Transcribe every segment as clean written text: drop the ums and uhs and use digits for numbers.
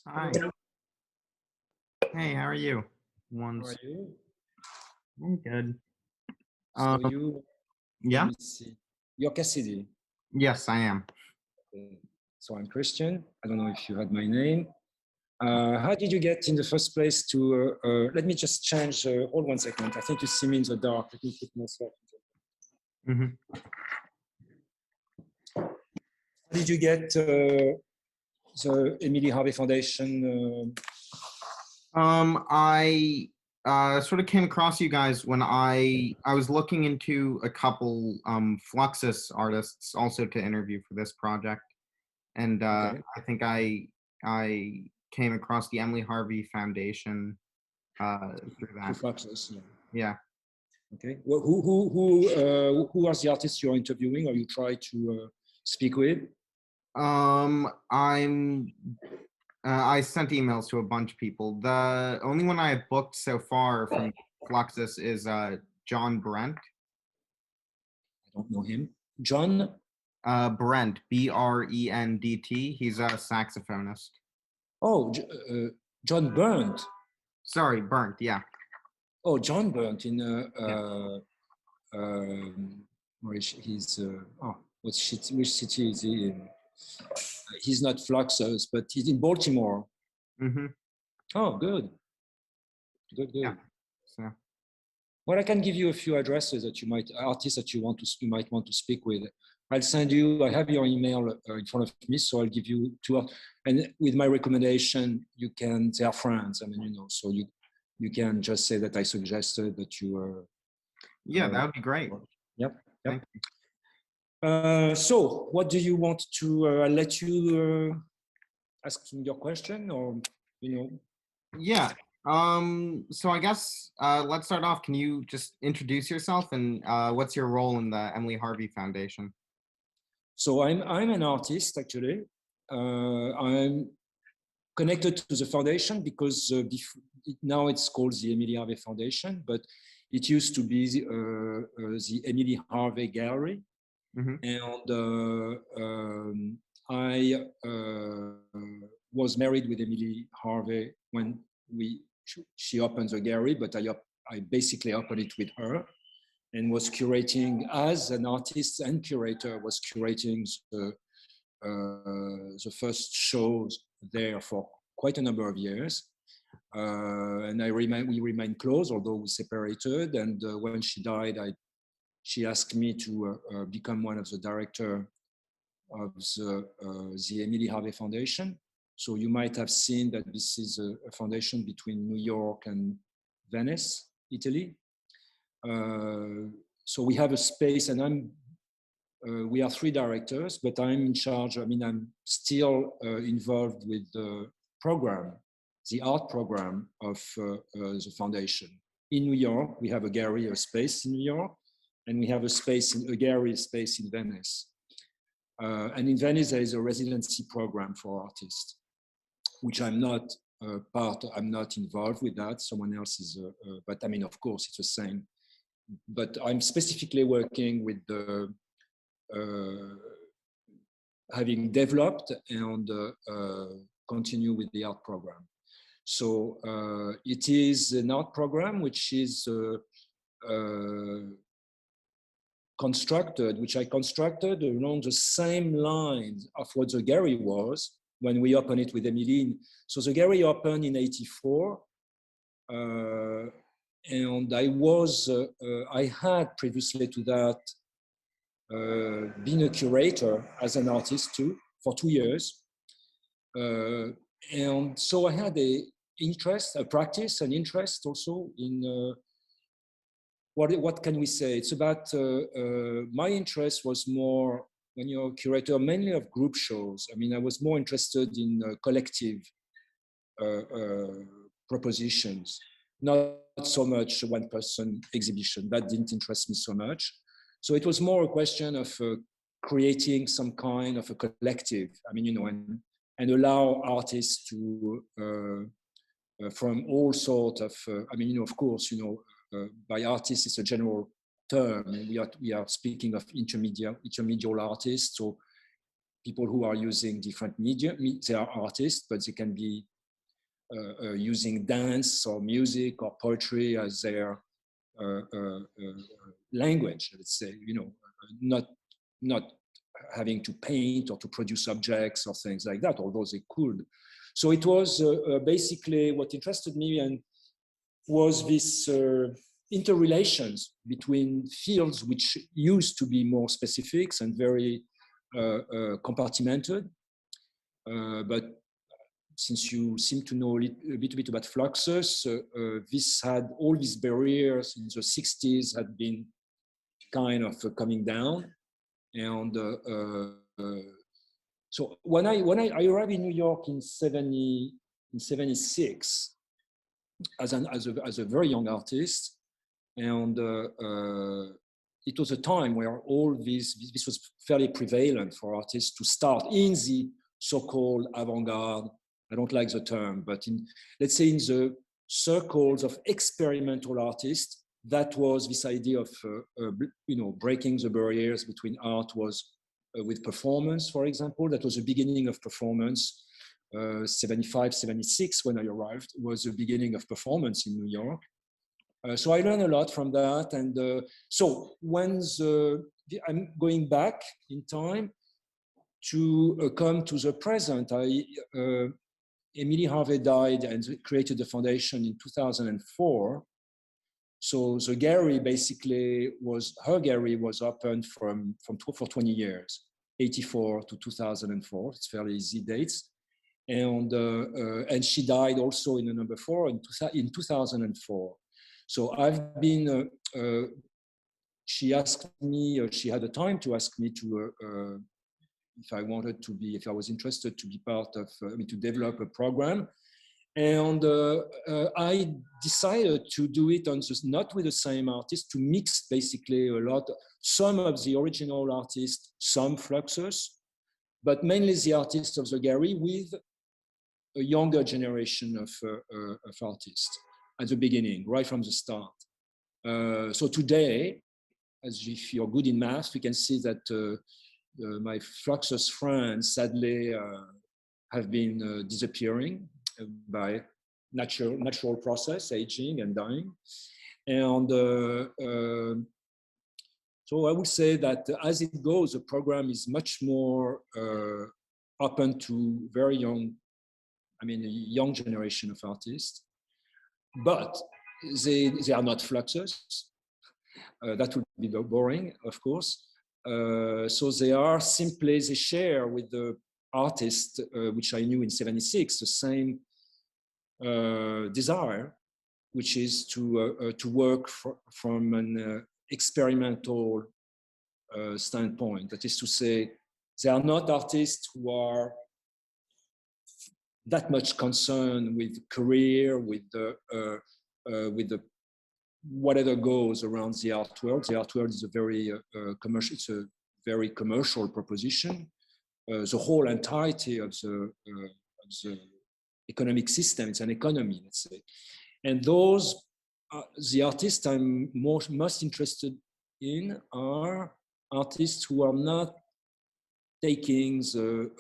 Hi. Hello. Hey, how are you? How are Once. you? I'm good. So Um, let yeah. me see. You're Cassidy. Yes, I am. Okay. So I'm Christian. I don't know if you had my name. How did you get in the first place to, let me just change, hold 1 second. I think you see me in the dark. Let me put myself. hmm How did you get the Emily Harvey Foundation? I sort of came across you guys when I was looking into a couple Fluxus artists also to interview for this project, and Okay. I think I came across the Emily Harvey Foundation through To that. Fluxus. Yeah. Yeah. Okay. Well, who are the artists you're interviewing or you try to speak with? I'm I sent emails to a bunch of people. The only one I have booked so far from Fluxus is John Brent. I don't know him. John? Brent, Brent. He's a saxophonist. Oh, John Burnt. Sorry, Burnt. Yeah. Oh, John Burnt in Yeah. where is he's oh, which city is he in? He's not Fluxus, but he's in Baltimore. Mm-hmm. Oh, good, Yeah. good. So. Well, I can give you a few addresses that artists that you might want to speak with. I'll send you. I have your email in front of me, so I'll give you two. And with my recommendation, you can. They are friends. I mean, so you can just say that I suggested that you are. Yeah, that would be great. Yep. Thank you. So, what do you want to? I'll let you ask your question, or you know. Yeah. So I guess let's start off. Can you just introduce yourself and what's your role in the Emily Harvey Foundation? So I'm an artist actually. I'm connected to the foundation because now it's called the Emily Harvey Foundation, but it used to be the Emily Harvey Gallery. Mm-hmm. And I was married with Emily Harvey when she opened the gallery, but I basically opened it with her and was curating as an artist and curator, was curating the first shows there for quite a number of years. And we remained close, although we separated. And when she died, she asked me to become one of the director of the Emily Harvey Foundation. So you might have seen that this is a foundation between New York and Venice, Italy. So we have a space, and we are three directors, but I'm in charge. I mean, I'm still involved with the program, the art program of the foundation. In New York, we have a gallery, a space in New York, and we have a gallery space in Venice. And in Venice, there is a residency program for artists, which I'm not I'm not involved with that. Someone else is, but I mean, of course, it's the same. But I'm specifically working with the having developed and continue with the art program. So it is an art program which is which I constructed along the same lines of what the gallery was when we opened it with Emily. So the gallery opened in '84. And I had previously to that been a curator as an artist too for 2 years. And so I had an interest also in what can we say? It's about, my interest was more, when you're a curator, mainly of group shows. I mean, I was more interested in collective propositions, not so much one person exhibition. That didn't interest me so much. So it was more a question of creating some kind of a collective. I mean, and allow artists to, from all sorts of, I mean, of course, by artists, it's a general term. And we are speaking of intermediate artists, so people who are using different media. They are artists, but they can be using dance or music or poetry as their language, let's say, not having to paint or to produce objects or things like that, although they could. So it was basically what interested me, and was this interrelations between fields which used to be more specifics and very compartmented. But since you seem to know a bit about Fluxus, this had all these barriers in the 60s had been kind of coming down. And so when I arrived in New York in 76 as a very young artist, and it was a time where all this was fairly prevalent for artists to start in the so-called avant-garde. I don't like the term, but let's say in the circles of experimental artists, that was this idea of breaking the barriers between art was with performance, for example. That was the beginning of performance. 75, 76, when I arrived, was the beginning of performance in New York. So I learned a lot from that. And so when I'm going back in time to come to the present, Emily Harvey died and created the foundation in 2004. So the gallery basically her gallery was open for 20 years, 84 to 2004. It's fairly easy dates. And she died also in the number 4 in 2004. So I've been, she asked me, she had the time to ask me to, if I was interested to be part of, to develop a program. And I decided to do it not with the same artist, to mix basically some of the original artists, some Fluxus, but mainly the artists of the gallery with a younger generation of artists at the beginning, right from the start. So today, as if you're good in math, we can see that my Fluxus friends sadly have been disappearing by natural process, aging and dying. And so I would say that as it goes, the program is much more open to very young, a young generation of artists, but they are not Fluxus. That would be boring, of course. So they share with the artist, which I knew in 76, the same desire, which is to work from an experimental standpoint. That is to say, they are not artists who are that much concerned with career, with the whatever goes around the art world. The art world is a very commercial. It's a very commercial proposition. The whole entirety of the economic system. It's an economy, let's say. And those, the artists I'm most interested in are artists who are not taking the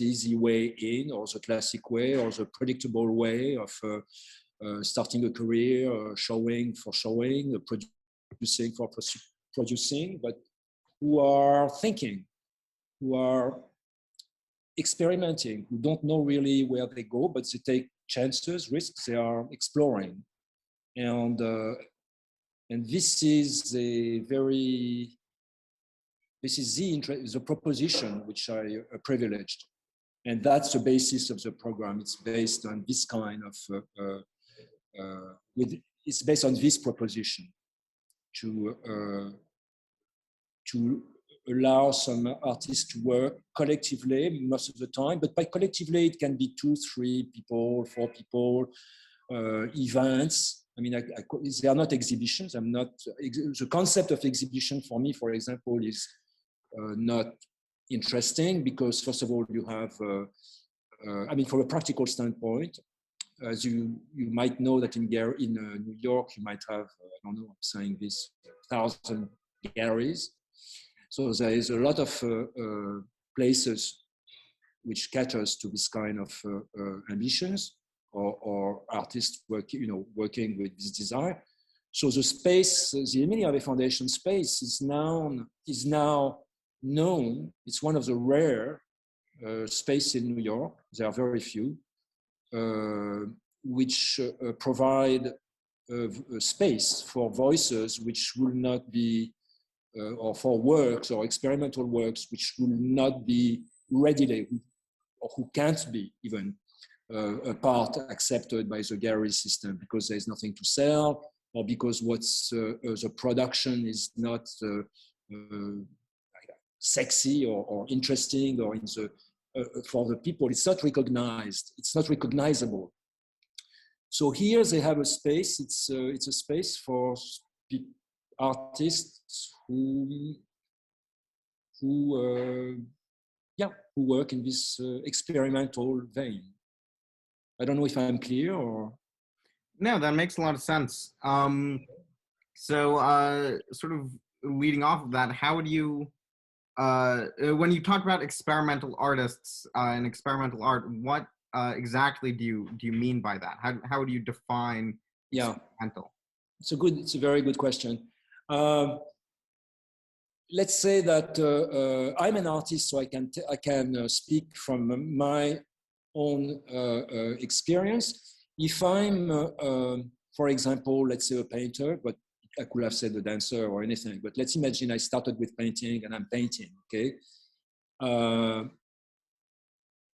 easy way in, or the classic way, or the predictable way of starting a career, showing for showing, producing for producing, but who are thinking, who are experimenting, who don't know really where they go, but they take chances, risks, they are exploring. And this is the proposition which I privileged. And that's the basis of the program. It's based on this kind of, it's based on this proposition to allow some artists to work collectively most of the time, but by collectively it can be 2, 3 people, 4 people, events. They are not exhibitions. The concept of exhibition for me, for example, is not interesting because first of all, you have, from a practical standpoint, as you might know that in New York, you might have, I don't know, I'm saying this, 1,000 galleries. So there is a lot of places which caters to this kind of ambitions. or artists working with this design. So the space, the Emily Harvey Foundation space is now known. It's one of the rare space in New York. There are very few, which provide a space for voices which will not be, or for works or experimental works which will not be readily, or who can't be even a part accepted by the gallery system because there's nothing to sell, or because what's the production is not sexy or interesting, or in the for the people, it's not recognized, it's not recognizable. So here they have a space. It's a space for artists who work in this experimental vein. I don't know if I'm clear or. No, that makes a lot of sense. So sort of leading off of that, how would you, when you talk about experimental artists and experimental art, what exactly do you mean by that? How would you define experimental? It's a very good question. Let's say that I'm an artist, so I can speak from my own experience. If I'm, for example, let's say a painter, but I could have said a dancer or anything, but let's imagine I started with painting and I'm painting, okay?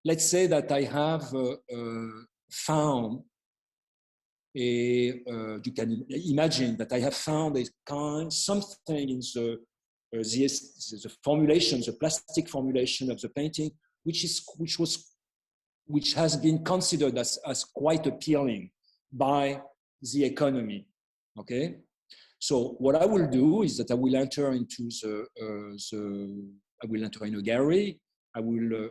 Let's say that I have found you can imagine that I have found something in the formulation, the plastic formulation of the painting, which has been considered as quite appealing by the economy, okay? So what I will do is that I will enter into I will enter in a gallery, I will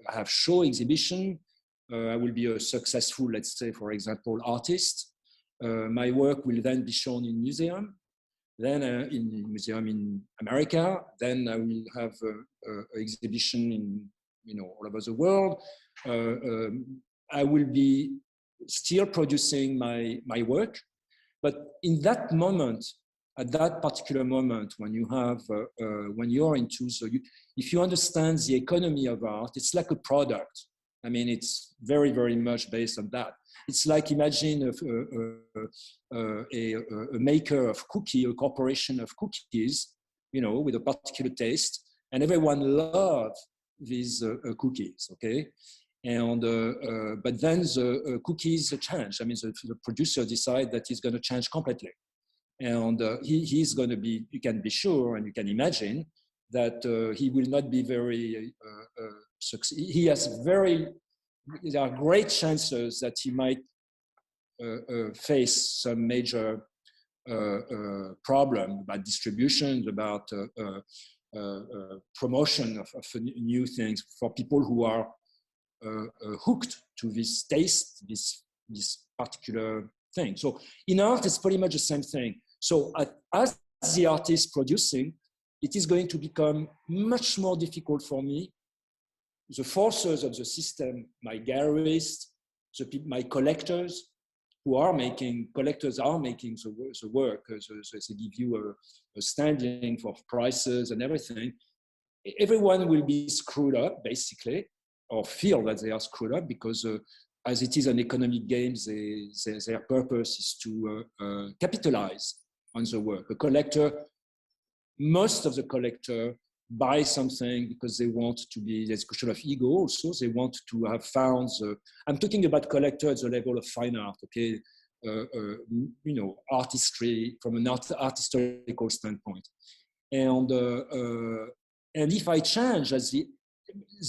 have show exhibition, I will be a successful, let's say, for example, artist. My work will then be shown in museum, then in museum in America, then I will have an exhibition in all over the world. I will be still producing my work, but in that moment, at that particular moment, when you have, when you're into, if you understand the economy of art, it's like a product. I mean, it's very, very much based on that. It's like, imagine a maker of cookie, a corporation of cookies, with a particular taste, and everyone loves these cookies, okay? And but then the cookies change. I mean, the producer decides that he's going to change completely, and he's going to be. You can be sure, and you can imagine that he will not be very. He has there are great chances that he might face some major problem about distribution, about promotion of new things for people who are hooked to this taste, this particular thing. So in art, it's pretty much the same thing. So as the artist producing, it is going to become much more difficult for me. The forces of the system, my gallerists, my collectors, collectors are making the work. They give you a standing for prices and everything. Everyone will be screwed up, basically, or feel that they are screwed up because as it is an economic game, their purpose is to capitalize on the work. A collector, most of the collector buy something because they want to be, there's a question of ego also, they want to have found I'm talking about collector at the level of fine art, okay? Artistry from an art historical standpoint. And if I change,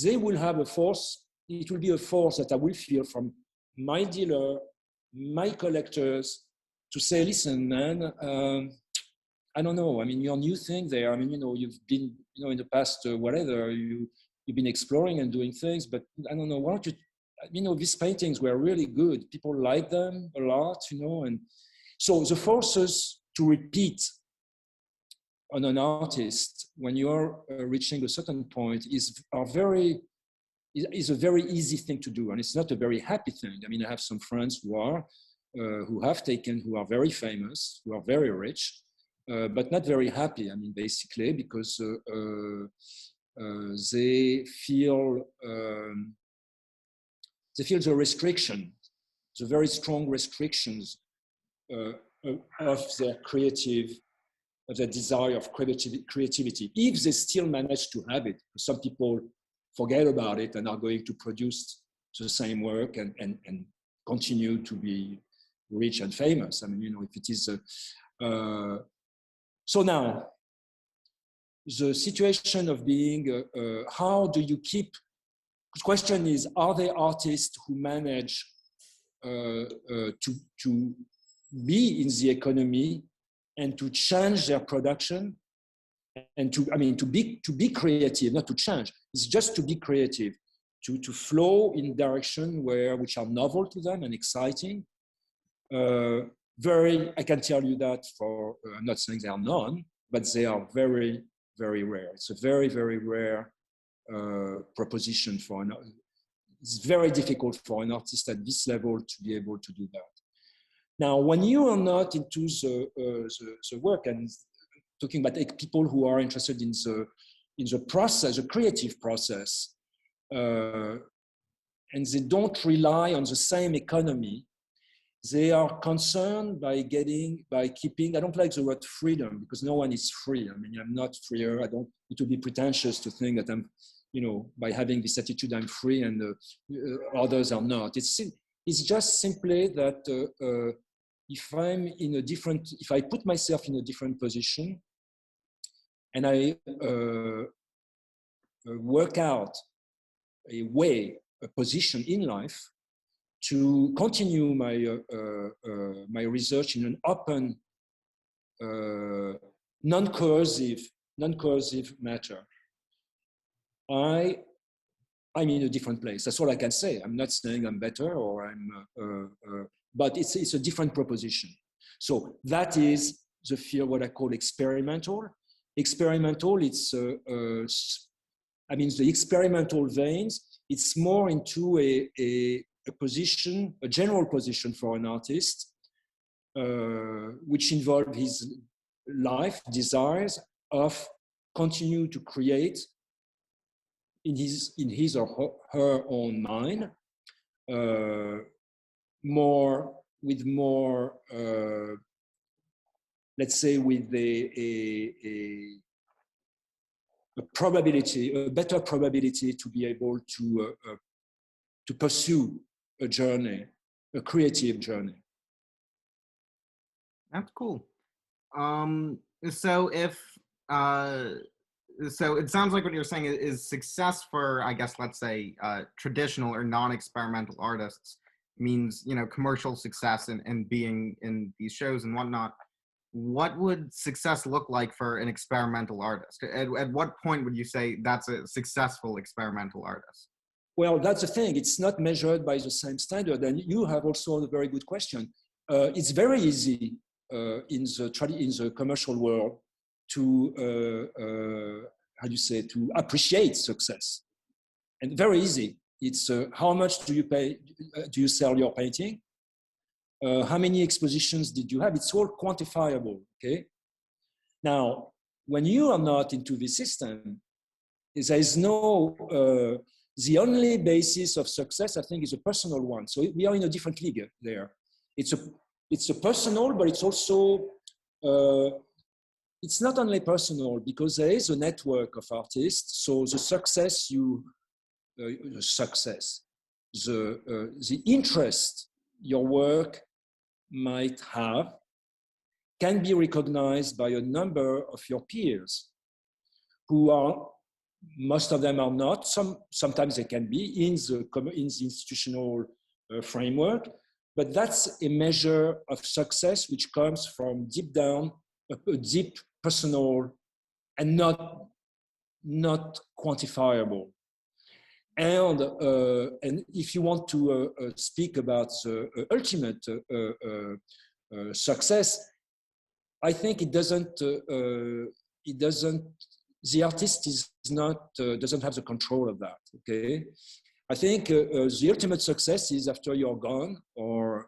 they will have a force, it will be a force that I will feel from my dealer, my collectors, to say, listen, man, I don't know. I mean, your new thing there. I mean, you've been, in the past, whatever, you've been exploring and doing things, but I don't know. Why don't you, these paintings were really good. People like them a lot, and so the forces to repeat on an artist when you're reaching a certain point are very is a very easy thing to do, and it's not a very happy thing. I mean, I have some friends who are who are very famous, who are very rich, but not very happy. I mean, basically because they feel the restriction, the very strong restrictions of their desire of creativity. If they still manage to have it, some people forget about it and are going to produce the same work and continue to be rich and famous. I mean, you know, if it is so now the situation of being how do you keep, the question is, are there artists who manage to be in the economy and to change their production and to be creative, not to change, it's just to be creative, to flow in direction which are novel to them and exciting. I can tell you that I'm not saying they are none, but they are very, very rare. It's a very, very rare proposition it's very difficult for an artist at this level to be able to do that. Now, when you are not into the work, and talking about people who are interested in the process, the creative process, and they don't rely on the same economy, they are concerned by keeping, I don't like the word freedom, because no one is free. I mean, I'm not freer. I don't need to be pretentious to think that I'm, you know, by having this attitude, I'm free and others are not. It's just simply that if I put myself in a different position and I work out a position in life to continue my research in an open, non-coercive matter, I'm in a different place. That's all I can say. I'm not saying I'm better or but it's a different proposition. So that is the field, what I call experimental. Experimental, the experimental veins, it's more into a general position for an artist, which involves his life desires of continue to create in his or her own mind, let's say with a better probability to be able to pursue a journey, a creative journey. That's cool. So it sounds like what you're saying is success for, I guess, let's say, traditional or non-experimental artists means, you know, commercial success and being in these shows and whatnot. What would success look like for an experimental artist? At what point would you say that's a successful experimental artist? Well, that's the thing. It's not measured by the same standard. And you have also a very good question. It's very easy in the commercial world to to appreciate success, and very easy. It's how much do you sell your painting? How many expositions did you have? It's all quantifiable. Okay. Now, when you are not into the system, there is no. The only basis of success, I think, is a personal one. So we are in a different league there. It's a personal, but it's also. It's not only personal because there is a network of artists. So the success the interest your work might have can be recognized by a number of your peers who are, most of them are not, sometimes they can be in the institutional framework, but that's a measure of success which comes from deep down, a deep personal and not quantifiable. And if you want to speak about the ultimate success, I think it doesn't the artist is not, doesn't have the control of that, okay? I think the ultimate success is after you're gone, or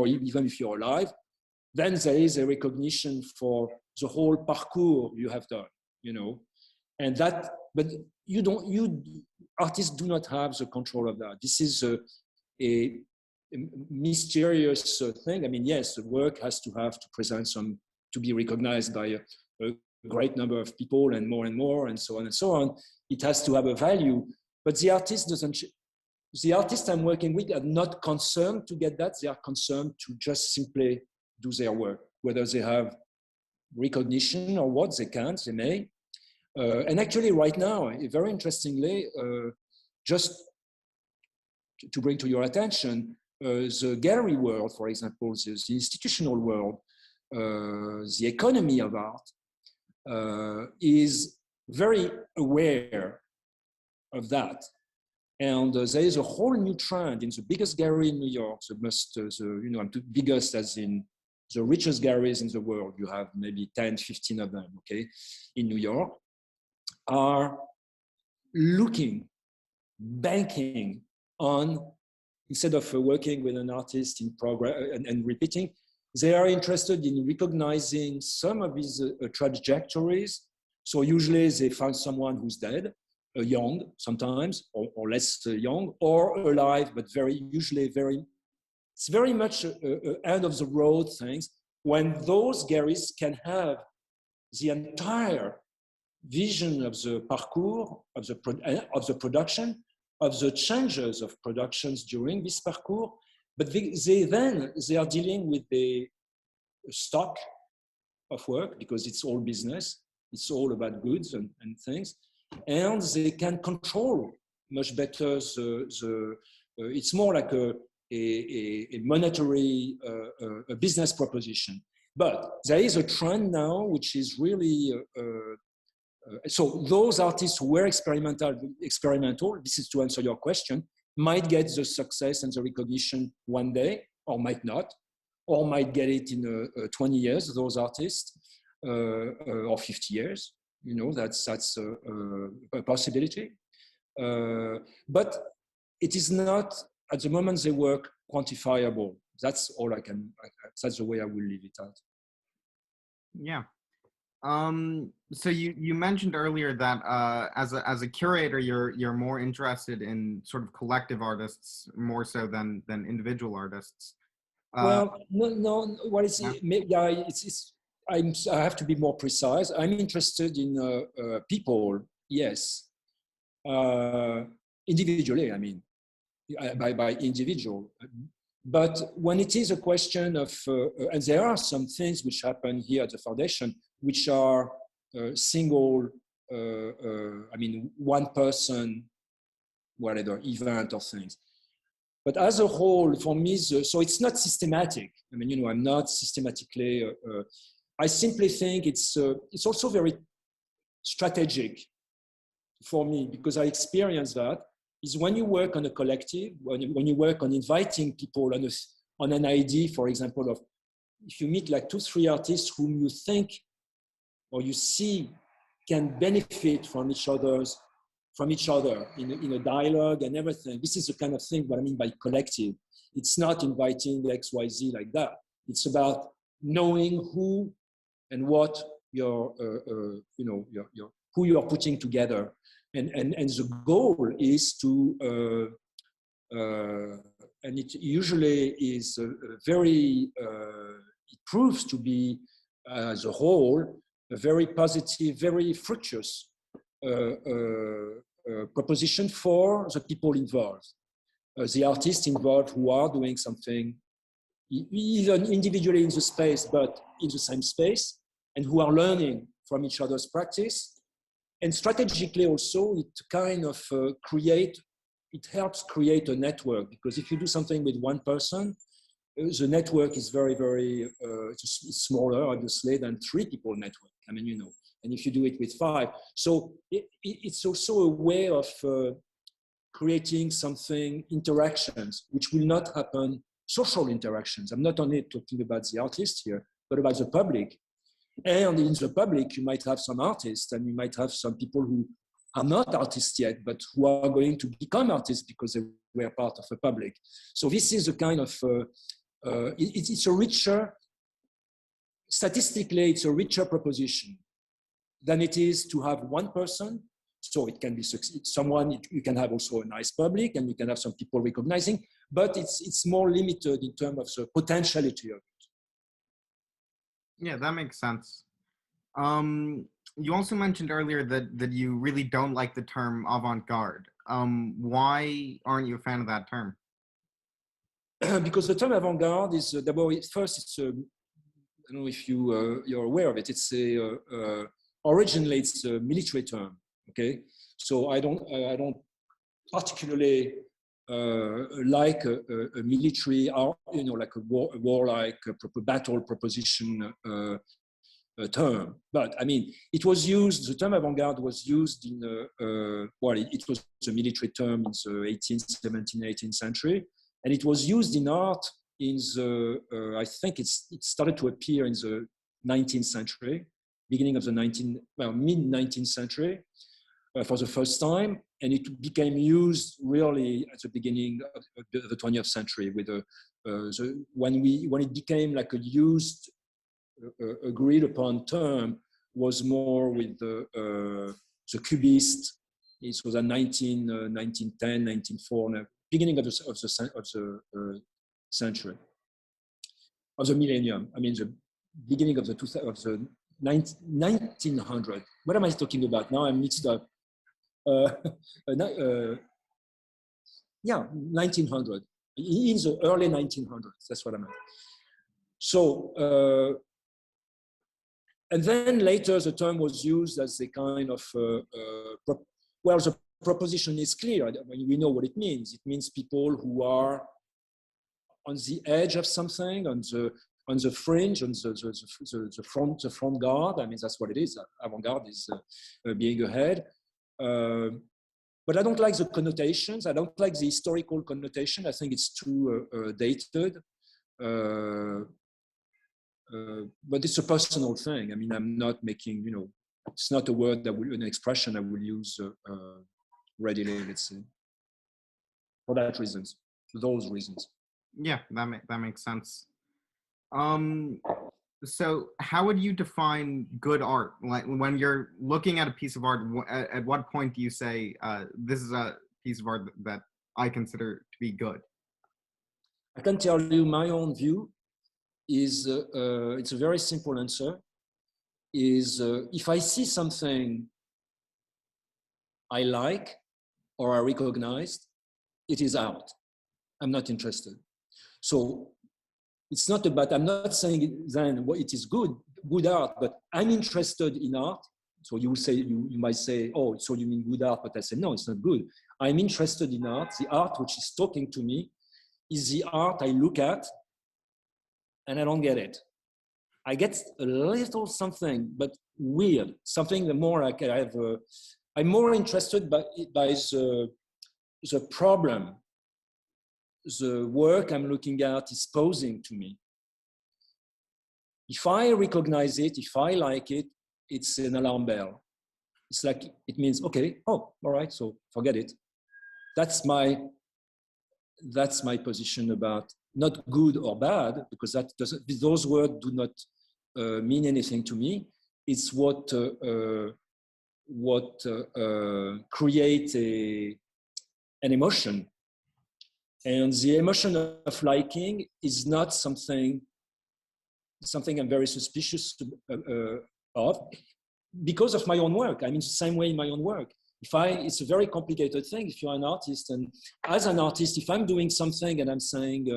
even if you're alive, then there is a recognition for the whole parcours you have done, you know, and that, but artists do not have the control of that. This is a mysterious thing. I mean, yes, the work has to have to present some, to be recognized by a great number of people and more, and so on and so on. It has to have a value, but the artist doesn't, the artists I'm working with are not concerned to get that. They are concerned to just simply do their work, whether they have recognition or what, they can't, they may. And actually right now, very interestingly, just to bring to your attention, the gallery world, for example, the institutional world, the economy of art is very aware of that. And there is a whole new trend in the biggest gallery in New York, the biggest as in the richest galleries in the world. You have maybe 10, 15 of them, okay, in New York, are looking, banking on, instead of working with an artist in progress and repeating, they are interested in recognizing some of his trajectories. So usually they find someone who's dead, young sometimes, or less young, or alive, but it's very much end of the road things, when those galleries can have the entire vision of the parcours, of the production, of the changes of productions during this parcours, but they are dealing with the stock of work, because it's all business, it's all about goods and things, and they can control much better it's more like a monetary a business proposition. But there is a trend now which is really so those artists who were experimental, this is to answer your question, might get the success and the recognition one day, or might not, or might get it in 20 years, those artists, or 50 years. You know, that's a possibility. But it is not, at the moment they work, quantifiable. That's all that's the way I will leave it at. Yeah. So you mentioned earlier that as a curator, you're more interested in sort of collective artists more so than individual artists. Well, no. What is it? Yeah, I have to be more precise. I'm interested in people, yes, individually. I mean, by individual. But when it is a question of, and there are some things which happen here at the foundation, which are single, I mean, one person, whatever, event or things. But as a whole, for me, so it's not systematic. I mean, you know, I'm not systematically, I simply think it's also very strategic for me, because I experienced that, is when you work on a collective, when you work on inviting people on an idea, for example, of if you meet like 2, 3 artists whom you think or you see can benefit from each other in a dialogue and everything. This is the kind of thing what I mean by collective. It's not inviting X, Y, Z like that. It's about knowing who and what who you are putting together. And the goal is to, and it usually is very, it proves to be, as a whole, a very positive, very fructuous proposition for the people involved. The artists involved who are doing something, even individually in the space, but in the same space, and who are learning from each other's practice. And strategically also, it kind of it helps create a network, because if you do something with one person, the network is very, very it's smaller, obviously, than 3 people network. I mean, you know, and if you do it with 5. So it's also a way of creating something, interactions, which will not happen, social interactions. I'm not only talking about the artists here, but about the public. And in the public, you might have some artists, and you might have some people who are not artists yet, but who are going to become artists because they were part of a public. So this is a kind of, it's a richer, statistically, it's a richer proposition than it is to have one person. So it can be someone, you can have also a nice public, and you can have some people recognizing, but it's more limited in terms of the potentiality of it. Yeah, that makes sense. You also mentioned earlier that you really don't like the term avant-garde. Why aren't you a fan of that term? Because the term avant-garde is, first, it's I don't know if you're aware of it. It's originally it's a military term. Okay, so I don't particularly like a military, like a warlike battle proposition term. But I mean, it was used. The term avant-garde was used in it was a military term in the 18th, 17th, 18th century, and it was used in art in the I think it started to appear in the 19th century, beginning of the mid-19th century. For the first time, and it became used really at the beginning of the 20th century with when it became like a used, agreed upon term was more with the Cubist. It was a 1910, 1904, beginning of the century, of the millennium. I mean, the beginning of the 1900. What am I talking about now? I'm mixed up. 1900, in the early 1900s, that's what I meant. So, and then later the term was used as a kind of, the proposition is clear. We know what it means. It means people who are on the edge of something, on the fringe, on the front guard. I mean, that's what it is. Avant-garde is being ahead. But I don't like the connotations. I don't like the historical connotation. I think it's too dated. But it's a personal thing. I mean, I'm not making, it's not a word an expression I will use readily, let's say, for those reasons. Yeah, that makes sense. So how would you define good art? Like when you're looking at a piece of art, at what point do you say, this is a piece of art that I consider to be good? I can tell you my own view is, it's a very simple answer, is if I see something I like or I recognize, it is art. I'm not interested. So it's not about, I'm not saying then it is good art, but I'm interested in art. So you might say, oh, so you mean good art, but I say, no, it's not good. I'm interested in art. The art which is talking to me is the art I look at and I don't get it. I get a little something, but weird, something more like I'm more interested by the problem the work I'm looking at is posing to me. If I recognize it, if I like it, it's an alarm bell. It's like, it means, okay, oh, all right, so forget it. That's my position about not good or bad, because those words do not mean anything to me. It's what creates an emotion. And the emotion of liking is not something I'm very suspicious of, because of my own work. I mean, the same way in my own work. It's a very complicated thing. If you're an artist, and as an artist, if I'm doing something and I'm saying,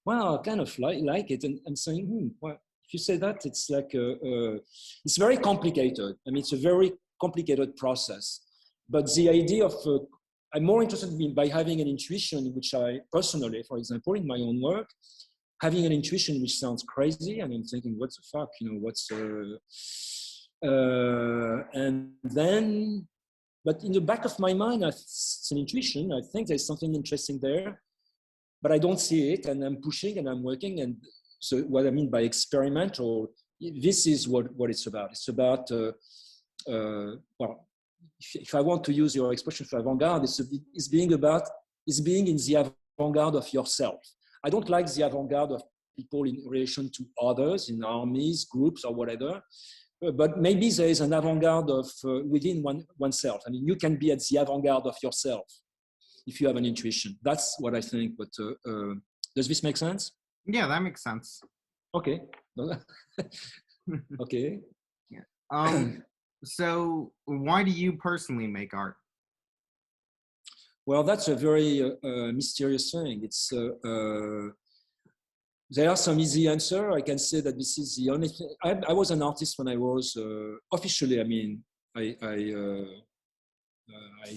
well, I kind of like it, and I'm saying, well, if you say that, it's like, it's very complicated. I mean, it's a very complicated process. But the idea of, I'm more interested by having an intuition, which I personally, for example, in my own work, having an intuition which sounds crazy. I mean, thinking, what the fuck, and then, but in the back of my mind, it's an intuition. I think there's something interesting there, but I don't see it, and I'm pushing and I'm working. And so what I mean by experimental this is what it's about. It's about, well, if I want to use your expression for avant-garde, it's being in the avant-garde of yourself. I don't like the avant-garde of people in relation to others, in armies, groups, or whatever. But maybe there is an avant-garde of within oneself. I mean, you can be at the avant-garde of yourself if you have an intuition. That's what I think. But does this make sense? Yeah, that makes sense. Okay. Okay. Yeah. So why do you personally make art? Well, that's a very mysterious thing. It's there are some easy answer. I can say that this is the only thing. I was an artist when I was officially. I mean, I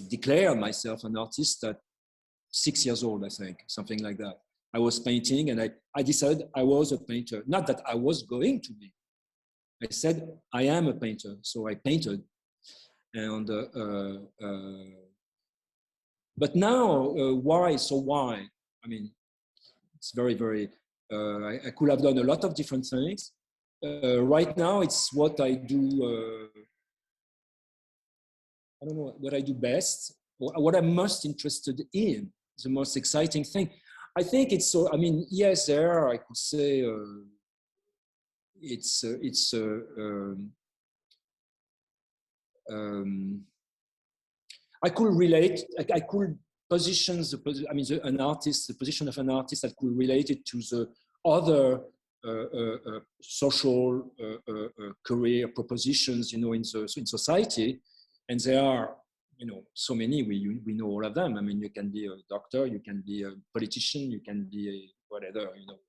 declared myself an artist at 6 years old, I think, something like that. I was painting, and I decided I was a painter. Not that I was going to be. I said I am a painter, so I painted, and but now why? So why? I mean, it's very, very. I could have done a lot of different things. Right now, it's what I do. I don't know what I do best, or what I'm most interested in. The most exciting thing. I think it's so. I mean, yes, there I could say it's. I could relate. I could position the. I mean, an artist, the position of an artist, I could relate it to the other social career propositions, you know, in society, and there are, you know, so many. We know all of them. I mean, you can be a doctor, you can be a politician, you can be a whatever, you know,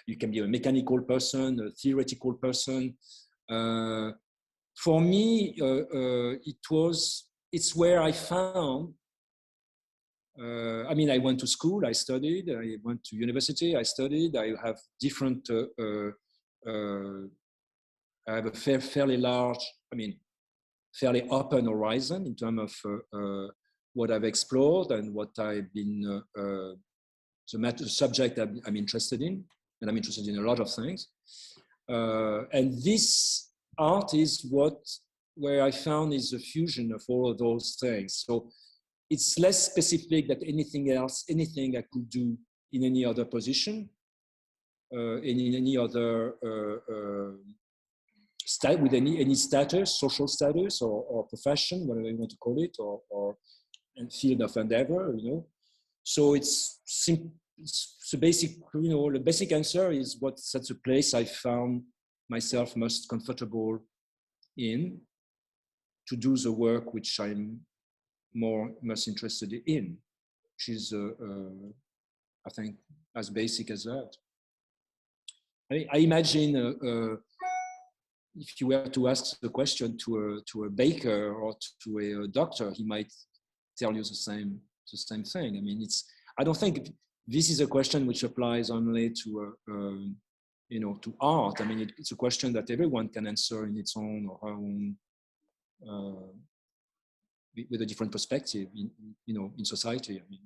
you can be a mechanical person, a theoretical person. For me, it's where I found. I mean, I went to school, I studied, I went to university, I studied. I have different. I have a fairly large. I mean, fairly open horizon in terms of what I've explored and what I've been, the subject I'm interested in, and I'm interested in a lot of things. And this art is where I found is a fusion of all of those things. So it's less specific than anything else, anything I could do in any other position, in any other with any status, social status, or profession, whatever you want to call it, or field of endeavor, you know. So it's the basic, you know, the basic answer is that's a place I found myself most comfortable in to do the work which I'm most interested in, which is, I think, as basic as that. I imagine if you were to ask the question to a baker or to a doctor, he might tell you the same thing. I mean, I don't think this is a question which applies only to you know, to art. I mean, it's a question that everyone can answer in its own or her own, with a different perspective, you know, in society. I mean.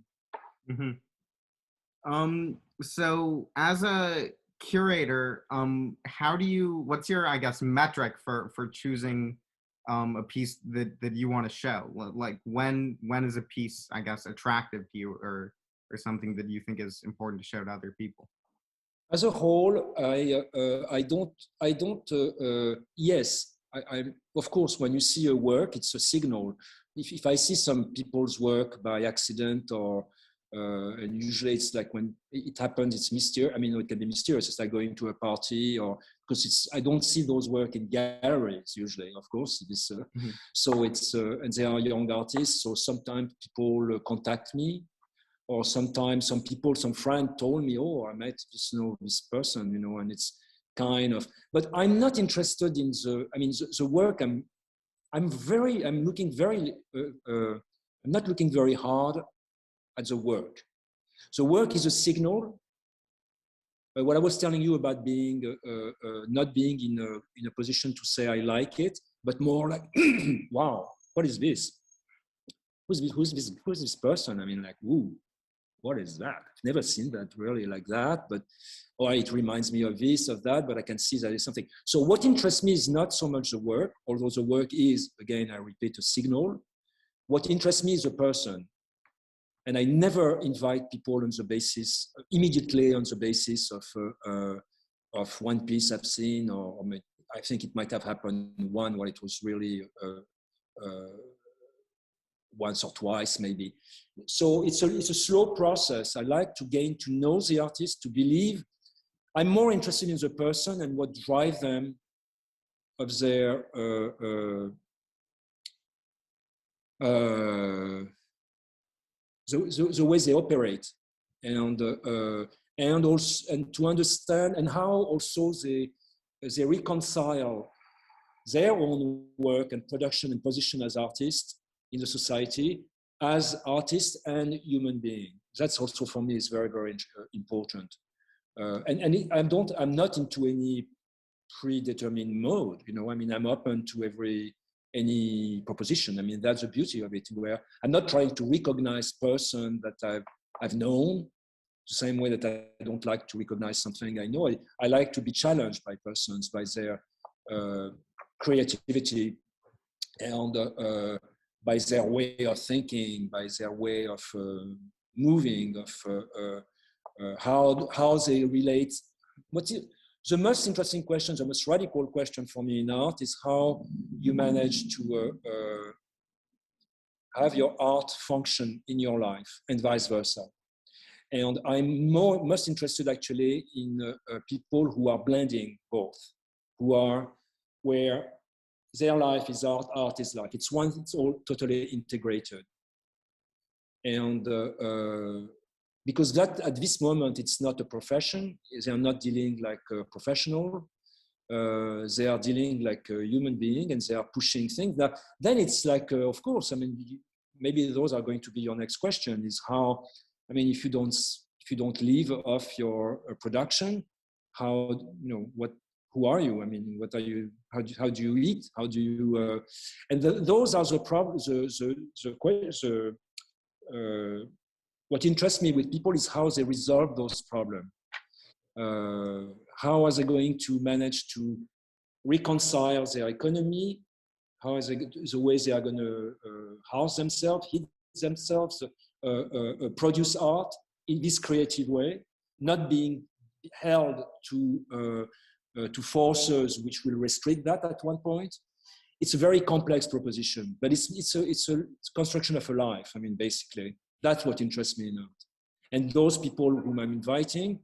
Mm-hmm. So as a curator, what's your, I guess, metric for choosing a piece that you want to show? Like when is a piece, I guess, attractive to you, or something that you think is important to show to other people? As a whole, I don't. Yes, I of course, when you see a work, it's a signal. If I see some people's work by accident, or and usually it's like when it happens, it's mysterious. I mean, it can be mysterious. It's like going to a party, or because I don't see those work in galleries usually. Of course, so it's and they are young artists. So sometimes people contact me. Or sometimes some friend told me, oh, I met this person, you know, and it's kind of, but I'm not interested in the work. I'm not looking very hard at the work. The work is a signal. What I was telling you about being, not being in a position to say I like it, but more like, wow, what is this? Who's this person? I mean, like, ooh. what is that? I've never seen that really like that, but or it reminds me of this, of that, but I can see that it's something. So what interests me is not so much the work, although the work is, again, I repeat, a signal. What interests me is the person. And I never invite people on the basis, immediately on the basis of one piece I've seen, or I think it might have happened one where it was really once or twice maybe. So it's a slow process. I like to gain to know the artist, to believe. I'm more interested in the person and what drives them of their the way they operate, and also and to understand and how also they reconcile their own work and production and position as artists in the society, as artists and human beings. That's also for me is very, very important. I'm not into any predetermined mode. You know, I mean, I'm open to any proposition. I mean, that's the beauty of it, where I'm not trying to recognize person that I've known the same way that I don't like to recognize something I know. I like to be challenged by persons, by their creativity, and by their way of thinking, by their way of moving, of how they relate. The most interesting question, the most radical question for me in art is how you manage to have your art function in your life and vice versa. And I'm most interested actually in people who are blending both, where their life is art, art is life. It's all totally integrated. And because that at this moment, it's not a profession. They are not dealing like a professional. They are dealing like a human being, and they are pushing things. Then it's like, of course, I mean, maybe those are going to be your next question, is how, I mean, if you don't live off your production, how, you know, who are you? I mean, what are you? How do you eat? How do you? And those are the problems. What interests me with people is how they resolve those problems. How are they going to manage to reconcile their economy? How is the way they are going to house themselves, heat themselves, produce art in this creative way, not being held to forces which will restrict that at one point. It's a very complex proposition, but it's a construction of a life. I mean, basically, that's what interests me in art. And those people whom I'm inviting,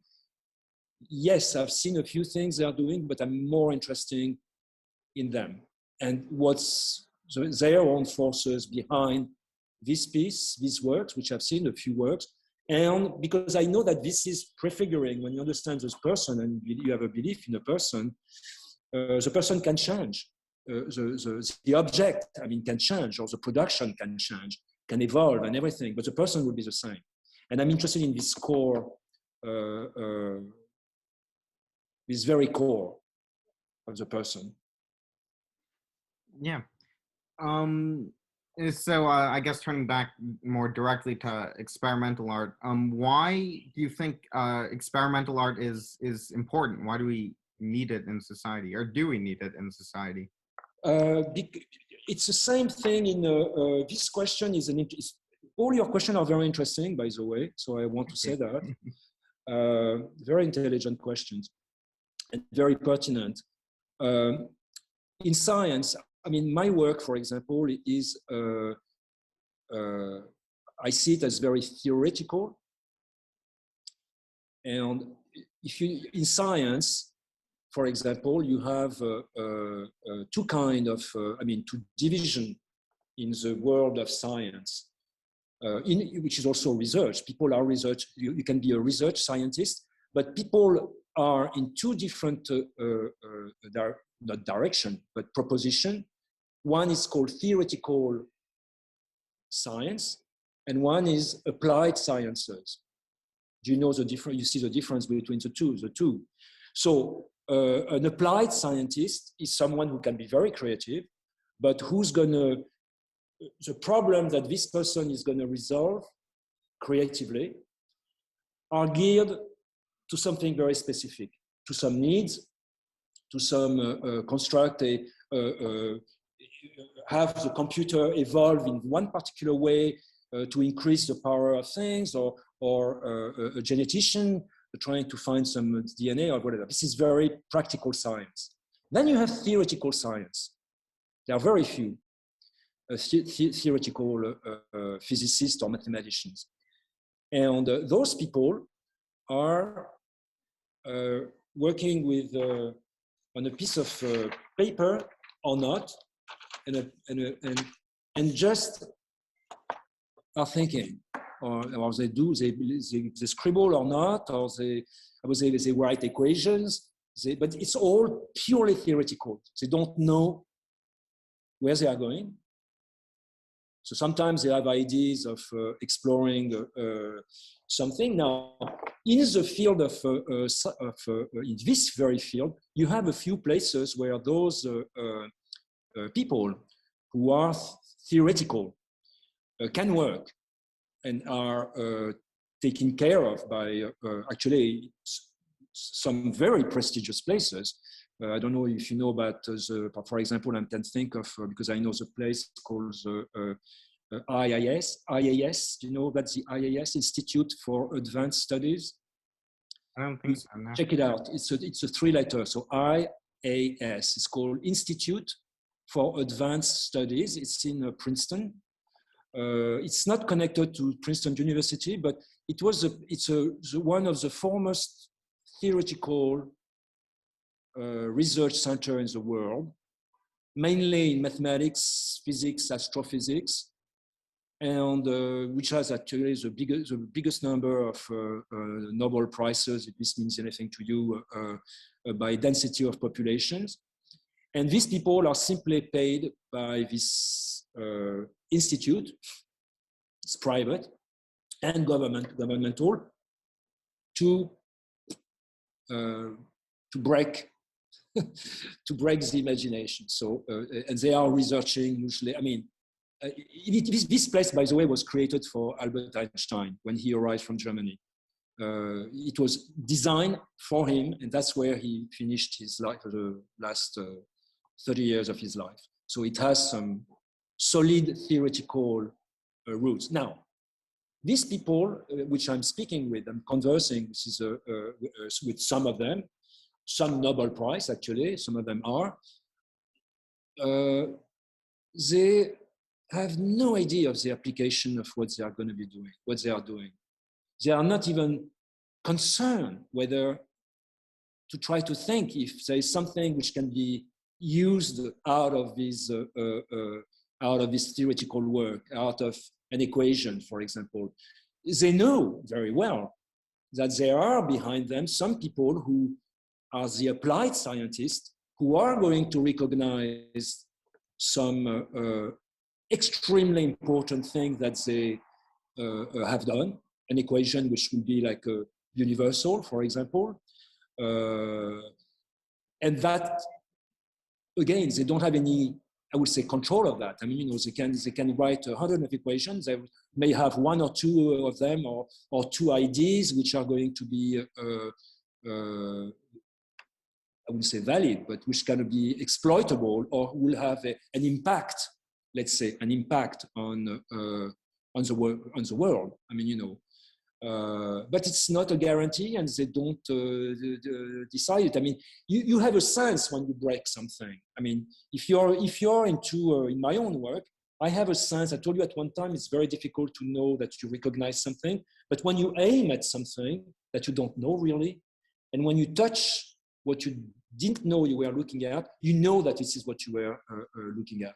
yes, I've seen a few things they are doing, but I'm more interested in them and what's their own forces behind this piece, these works, which I've seen a few works. And because I know that this is prefiguring, when you understand this person and you have a belief in a person, the person can change. The object, I mean, can change, or the production can change, can evolve and everything, but the person will be the same. And I'm interested in this core, this very core of the person. Yeah. So I guess turning back more directly to experimental art, why do you think experimental art is important? Why do we need it in society, or do we need it in society? It's the same thing in this question is all your questions are very interesting, by the way, so I want to say that. Very intelligent questions and very pertinent. In science, I mean, my work, for example, is, I see it as very theoretical. And if you, in science, for example, you have two kind of, two division in the world of science, which is also research. People are research, you can be a research scientist, but people are in two different, not direction, but proposition. One is called theoretical science, and one is applied sciences. Do you know the difference? You see the difference between the two. So an applied scientist is someone who can be very creative, but who's gonna, the problem that this person is gonna resolve creatively are geared to something very specific, to some needs, to some construct have the computer evolve in one particular way to increase the power of things, or a genetician trying to find some DNA or whatever. This is very practical science. Then you have theoretical science. There are very few theoretical physicists or mathematicians. And those people are working with on a piece of paper or not, and just are thinking, or they scribble or not, or they write equations, but it's all purely theoretical. They don't know where they are going. So sometimes they have ideas of exploring something. Now, in the field in this very field, you have a few places where those people who are theoretical can work and are taken care of by actually some very prestigious places. I don't know if you know about, for example, I can think of, because I know the place called IAS. Do you know about the IAS, Institute for Advanced Studies? I don't think so. No. Check it out. It's a 3-letter. So IAS. It's called Institute for Advanced Studies. It's in Princeton. It's not connected to Princeton University, but it's one of the foremost theoretical research center in the world, mainly in mathematics, physics, astrophysics, and which has actually the biggest number of Nobel Prizes, if this means anything to you, by density of populations. And these people are simply paid by this institute, it's private and governmental, to break the imagination. So, and they are researching usually, I mean, this place, by the way, was created for Albert Einstein when he arrived from Germany. It was designed for him, and that's where he finished his life, the last 30 years of his life. So it has some solid theoretical roots. Now, these people, which I'm speaking with, I'm conversing with some of them, some Nobel Prize actually, some of them are, they have no idea of the application of what they are going to be doing, what they are doing. They are not even concerned whether to try to think if there is something which can be used out of this theoretical work, out of an equation, for example. They know very well that there are behind them some people who are the applied scientists who are going to recognize some extremely important thing that they have done, an equation which will be like a universal, for example. And that, again, they don't have any, I would say, control of that. I mean, you know, they can write 100 of equations. They may have one or two of them, or two ideas which are going to be, I wouldn't say valid, but which can be exploitable or will have an impact. Let's say an impact on the world. I mean, you know, but it's not a guarantee, and they don't decide it. I mean, you have a sense when you break something. I mean, if you're into in my own work, I have a sense. I told you at one time it's very difficult to know that you recognize something, but when you aim at something that you don't know really, and when you touch what you didn't know you were looking at, you know that this is what you were looking at.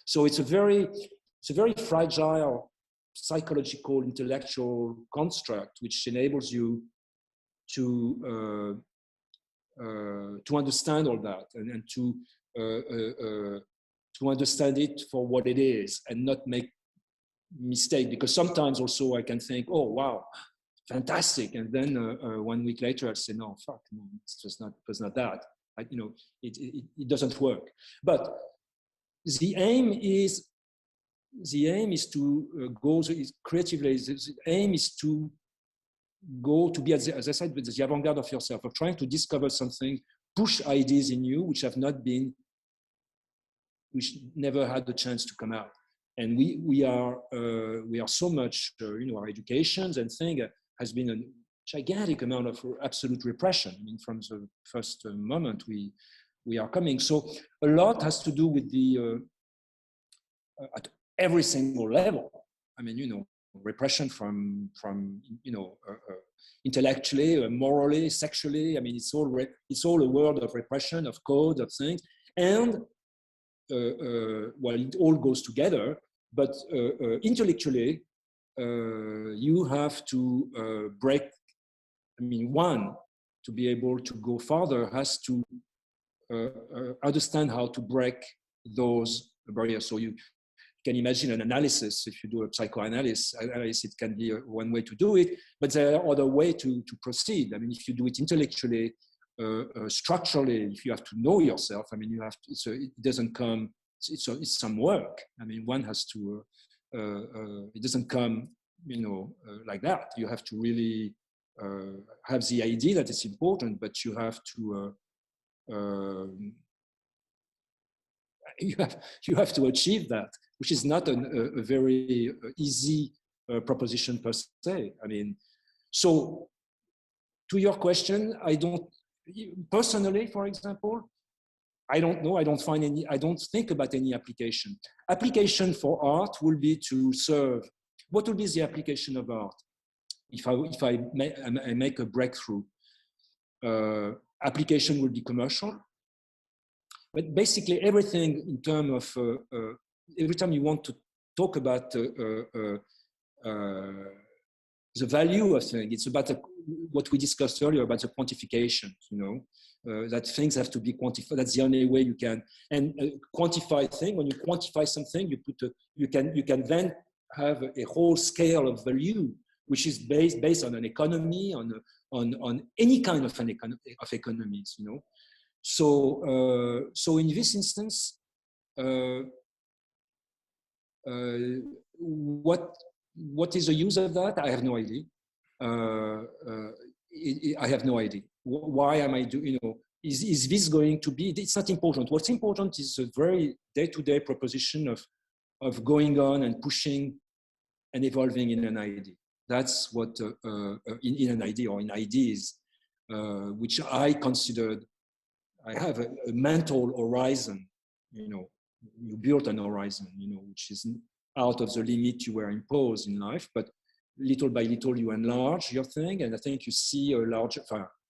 So it's a very fragile psychological, intellectual construct which enables you to understand all that and to understand it for what it is and not make mistake. Because sometimes also I can think, oh wow, fantastic, and then 1 week later I'll say, no, fuck, no, it was not that. You know, it doesn't work. But the aim is to go creatively. The aim is to go to be, as I said, with the avant-garde of yourself, of trying to discover something, push ideas in you which have not been, which never had the chance to come out. And we are so much, our educations and thing has been a gigantic amount of absolute repression. I mean, from the first moment we are coming. So a lot has to do with the at every single level. I mean, repression from intellectually, morally, sexually. I mean, it's all a world of repression, of code, of things, and well, it all goes together. But intellectually, you have to break. I mean, one, to be able to go further has to understand how to break those barriers. So you can imagine an analysis. If you do a psychoanalysis, it can be one way to do it, but there are other ways to proceed. I mean, if you do it intellectually, structurally, if you have to know yourself, I mean, you have to, it doesn't come, it's some work. I mean, one has to, it doesn't come, like that. You have to really have the idea that it's important, but you have to, you have to achieve that, which is not a very easy proposition per se. I mean, so to your question, I don't, personally, for example, I don't know, I don't think about any application. Application for art will be to serve. What will be the application of art? If I make a breakthrough, application will be commercial. But basically everything in terms of, every time you want to talk about the value of things, it's about what we discussed earlier about the quantification, that things have to be quantified. That's the only way you can. And quantify thing, when you quantify something, you can then have a whole scale of value, which is based on an economy, on any kind of economies, So, so in this instance, what is the use of that? I have no idea. I have no idea. Why am I doing? Is this going to be? It's not important. What's important is a very day-to-day proposition of going on and pushing and evolving in an idea. That's what in an idea or in ideas, which I considered. I have a mental horizon, you built an horizon, which is out of the limit you were imposed in life, but little by little you enlarge your thing, and I think you see a larger,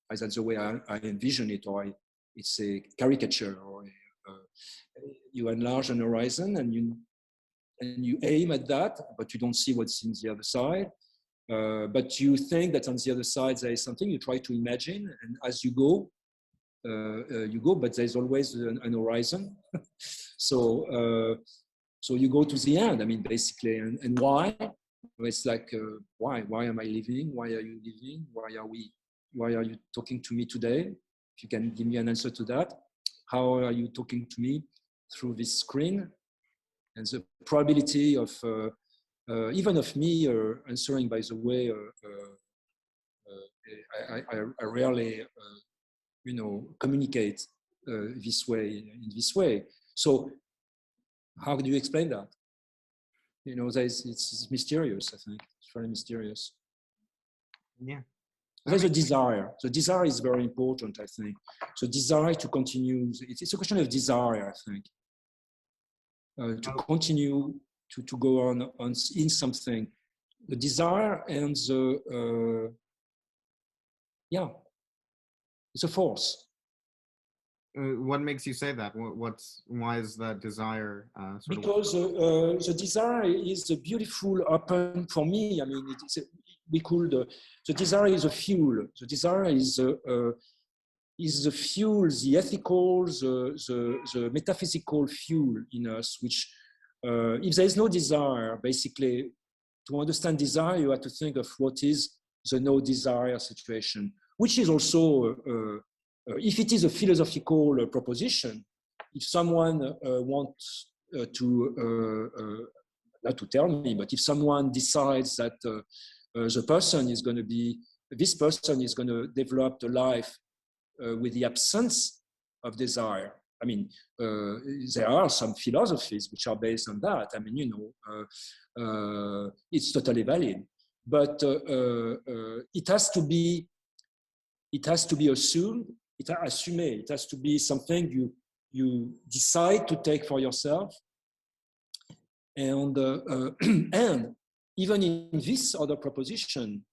that's the way I envision it, or it's a caricature, or you enlarge an horizon and you aim at that, but you don't see what's in the other side. But you think that on the other side there is something, you try to imagine, and as you go, but there's always an horizon. So you go to the end, I mean, basically, and why? It's like, why am I living? Why are you living? Why are you talking to me today? If you can give me an answer to that. How are you talking to me through this screen? And the probability of, even of me answering, by the way, I rarely, communicate in this way. So how do you explain that? It's mysterious, I think. It's very mysterious. Yeah. There's a desire. The desire is very important, I think. So desire to continue. It's a question of desire, I think. To continue to go on in something. The desire and the, it's a force. What makes you say that? Why is that desire? Because the desire is a beautiful open for me. I mean, the desire is a fuel. The desire is the fuel, the ethical, the metaphysical fuel in us. Which, if there is no desire, basically, to understand desire, you have to think of what is the no desire situation, which is also. If it is a philosophical proposition, if someone wants to, not to tell me, but if someone decides that the person is going to be this person is going to develop a life with the absence of desire. I mean, there are some philosophies which are based on that. I mean, it's totally valid, but it has to be assumed. It has to be something you decide to take for yourself, and and even in this other proposition,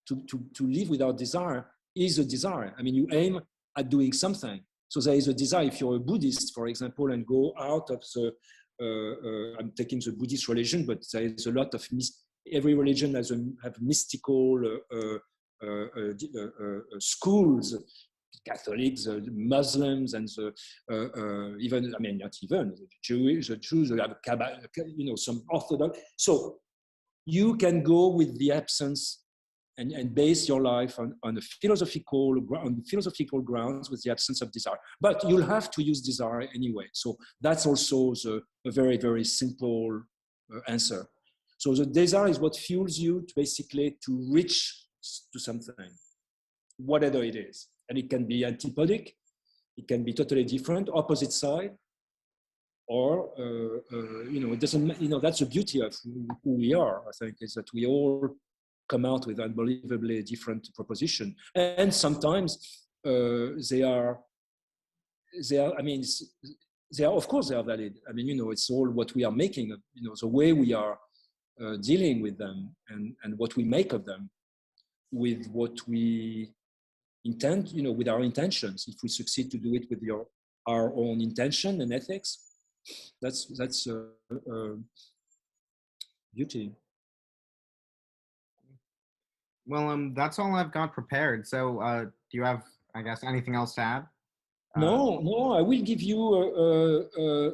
to live without desire is a desire. I mean, you aim at doing something. So there is a desire. If you're a Buddhist, for example, and go out of the, I'm taking the Buddhist religion, but there is a lot of, every religion has have mystical schools, Catholics, Muslims, and even, I mean, not even, the Jews have some Orthodox. So you can go with the absence and base your life on philosophical grounds with the absence of desire. But you'll have to use desire anyway. So that's also a very, very simple answer. So the desire is what fuels you to basically to reach to something, whatever it is. And it can be antipodic, it can be totally different, opposite side, or, it doesn't, that's the beauty of who we are, I think, is that we all come out with unbelievably different proposition. And sometimes they are, I mean, of course they are valid. I mean, it's all what we are making, the way we are dealing with them and what we make of them with what we intend, with our intentions. If we succeed to do it with our own intention and ethics, that's beauty. Well, that's all I've got prepared. So, do you have, I guess, anything else to add? No, I will give you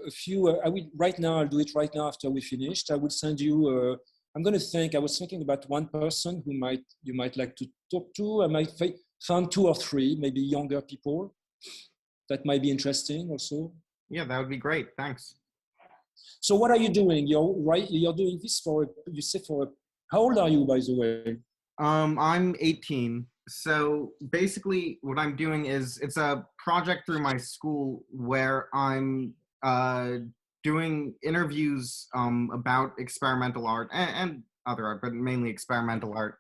a few. I will right now. I'll do it right now after we finished. I will send you. I'm going to think. I was thinking about one person who you might like to talk to. I might found 2 or 3, maybe younger people that might be interesting also. Yeah, that would be great. Thanks. So what are you doing? You're doing this how old are you, by the way? I'm 18. So basically what I'm doing is it's a project through my school where I'm doing interviews about experimental art and other art, but mainly experimental art.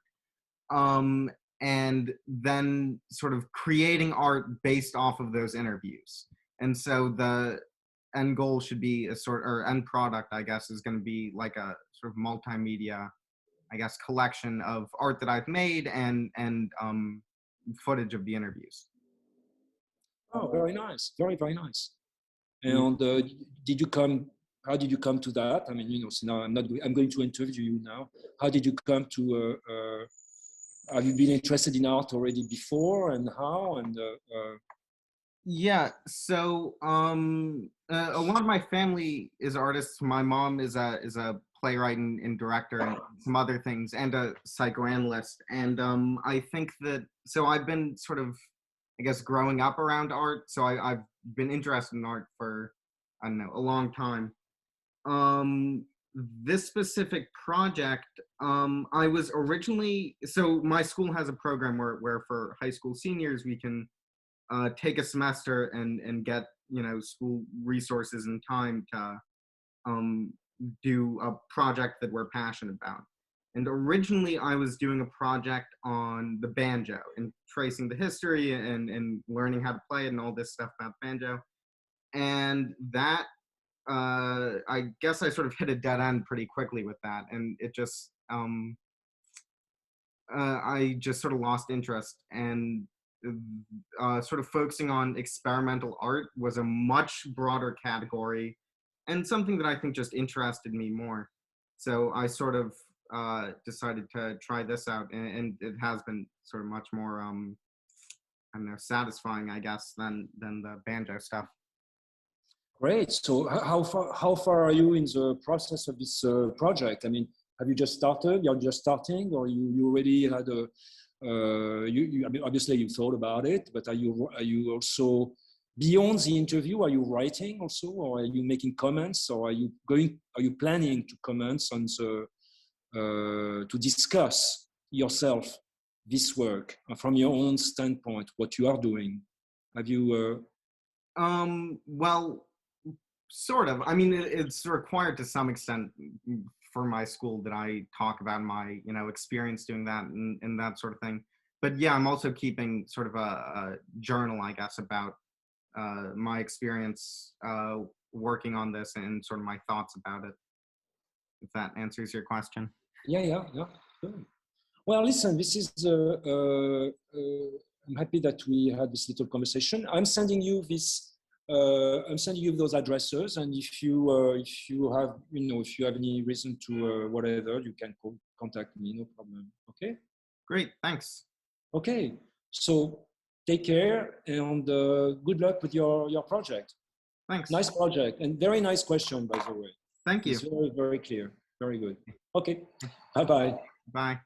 And then sort of creating art based off of those interviews. And so the end goal should be end product, I guess, is going to be like a sort of multimedia, I guess, collection of art that I've made and footage of the interviews. Oh, very nice. Very, very nice. And how did you come to that? I mean, so now I'm going to interview you now. How did you come to, have you been interested in art already before, and how? And yeah, so a lot of my family is artists. My mom is a playwright and director and some other things, and a psychoanalyst. And I think that, so I've been sort of, I guess, growing up around art. So I've been interested in art for, I don't know, a long time. This specific project, I was originally, so my school has a program where for high school seniors, we can take a semester and get, school resources and time to do a project that we're passionate about. And originally I was doing a project on the banjo and tracing the history and learning how to play it and all this stuff about banjo. And that, I guess I sort of hit a dead end pretty quickly with that. And it just, I just sort of lost interest, and sort of focusing on experimental art was a much broader category and something that I think just interested me more. So I sort of decided to try this out, and it has been sort of much more, I don't know, satisfying, I guess, than the banjo stuff. Great. So how far are you in the process of this project? I mean, have you just started? You're just starting, or you already had a? I mean, obviously you thought about it, but are you also beyond the interview? Are you writing also, or are you making comments, or are you planning to comment on the to discuss yourself this work from your own standpoint, what you are doing? Have you? Well, sort of. I mean, it's required to some extent for my school that I talk about my, experience doing that and that sort of thing. But yeah, I'm also keeping sort of a journal, I guess, about my experience working on this and sort of my thoughts about it, if that answers your question. Yeah. Good. Well, listen, this is. I'm happy that we had this little conversation. I'm sending you this. I'm sending you those addresses, and if you have if you have any reason to whatever, you can contact me. No problem. Okay. Great. Thanks. Okay. So take care and good luck with your project. Thanks. Nice project and very nice question, by the way. Thank you. It's very, very clear. Very good. Okay. Bye-bye. Bye.